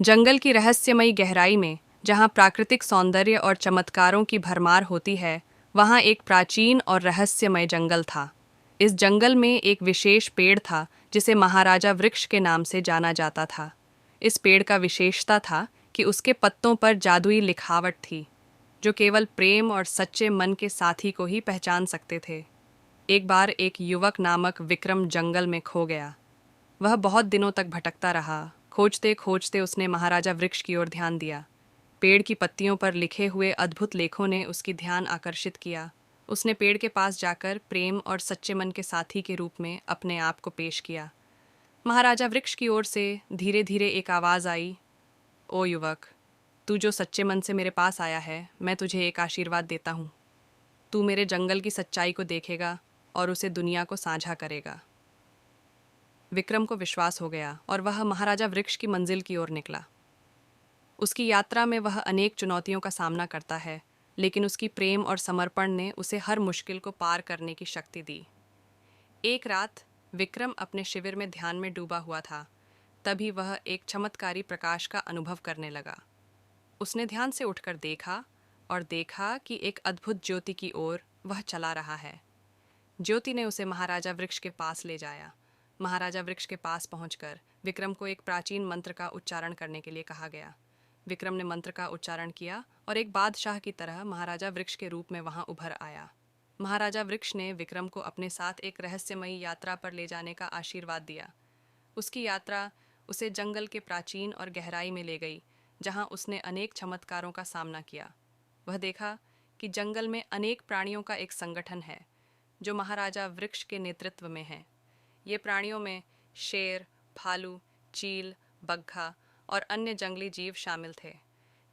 जंगल की रहस्यमयी गहराई में, जहाँ प्राकृतिक सौंदर्य और चमत्कारों की भरमार होती है, वहाँ एक प्राचीन और रहस्यमय जंगल था। इस जंगल में एक विशेष पेड़ था जिसे महाराजा वृक्ष के नाम से जाना जाता था। इस पेड़ का विशेषता था कि उसके पत्तों पर जादुई लिखावट थी, जो केवल प्रेम और सच्चे मन के साथी को ही पहचान सकते थे। एक बार एक युवक नामक विक्रम जंगल में खो गया। वह बहुत दिनों तक भटकता रहा। खोजते खोजते उसने महाराजा वृक्ष की ओर ध्यान दिया। पेड़ की पत्तियों पर लिखे हुए अद्भुत लेखों ने उसकी ध्यान आकर्षित किया। उसने पेड़ के पास जाकर प्रेम और सच्चे मन के साथी के रूप में अपने आप को पेश किया। महाराजा वृक्ष की ओर से धीरे धीरे एक आवाज़ आई, ओ युवक, तू जो सच्चे मन से मेरे पास आया है, मैं तुझे एक आशीर्वाद देता हूँ। तू मेरे जंगल की सच्चाई को देखेगा और उसे दुनिया को साझा करेगा। विक्रम को विश्वास हो गया और वह महाराजा वृक्ष की मंजिल की ओर निकला। उसकी यात्रा में वह अनेक चुनौतियों का सामना करता है, लेकिन उसकी प्रेम और समर्पण ने उसे हर मुश्किल को पार करने की शक्ति दी। एक रात विक्रम अपने शिविर में ध्यान में डूबा हुआ था। तभी वह एक चमत्कारी प्रकाश का अनुभव करने लगा। उसने ध्यान से उठकर देखा और देखा कि एक अद्भुत ज्योति की ओर वह चला रहा है। ज्योति ने उसे महाराजा वृक्ष के पास ले जाया। महाराजा वृक्ष के पास पहुंचकर विक्रम को एक प्राचीन मंत्र का उच्चारण करने के लिए कहा गया। विक्रम ने मंत्र का उच्चारण किया और एक बादशाह की तरह महाराजा वृक्ष के रूप में वहां उभर आया। महाराजा वृक्ष ने विक्रम को अपने साथ एक रहस्यमयी यात्रा पर ले जाने का आशीर्वाद दिया। उसकी यात्रा उसे जंगल के प्राचीन और गहराई में ले गई, जहां उसने अनेक चमत्कारों का सामना किया। वह देखा कि जंगल में अनेक प्राणियों का एक संगठन है, जो महाराजा वृक्ष के नेतृत्व में है। ये प्राणियों में शेर, भालू, चील, बग्घा और अन्य जंगली जीव शामिल थे।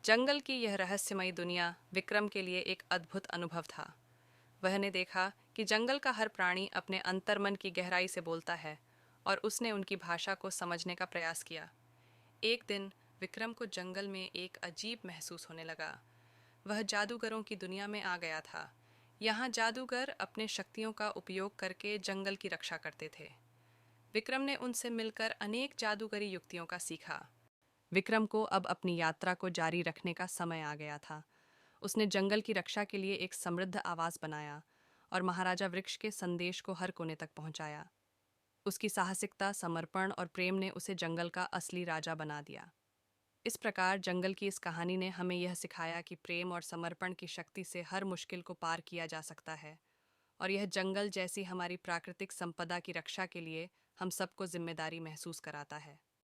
जंगल की यह रहस्यमयी दुनिया विक्रम के लिए एक अद्भुत अनुभव था। वह ने देखा कि जंगल का हर प्राणी अपने अंतर्मन की गहराई से बोलता है और उसने उनकी भाषा को समझने का प्रयास किया। एक दिन विक्रम को जंगल में एक अजीब महसूस होने लगा। वह जादूगरों की दुनिया में आ गया था। यहाँ जादूगर अपने शक्तियों का उपयोग करके जंगल की रक्षा करते थे। विक्रम ने उनसे मिलकर अनेक जादूगरी युक्तियों का सीखा। विक्रम को अब अपनी यात्रा को जारी रखने का समय आ गया था। उसने जंगल की रक्षा के लिए एक समृद्ध आवाज बनाया और महाराजा वृक्ष के संदेश को हर कोने तक पहुंचाया। उसकी साहसिकता, समर्पण और प्रेम ने उसे जंगल का असली राजा बना दिया। इस प्रकार जंगल की इस कहानी ने हमें यह सिखाया कि प्रेम और समर्पण की शक्ति से हर मुश्किल को पार किया जा सकता है, और यह जंगल जैसी हमारी प्राकृतिक संपदा की रक्षा के लिए हम सबको जिम्मेदारी महसूस कराता है।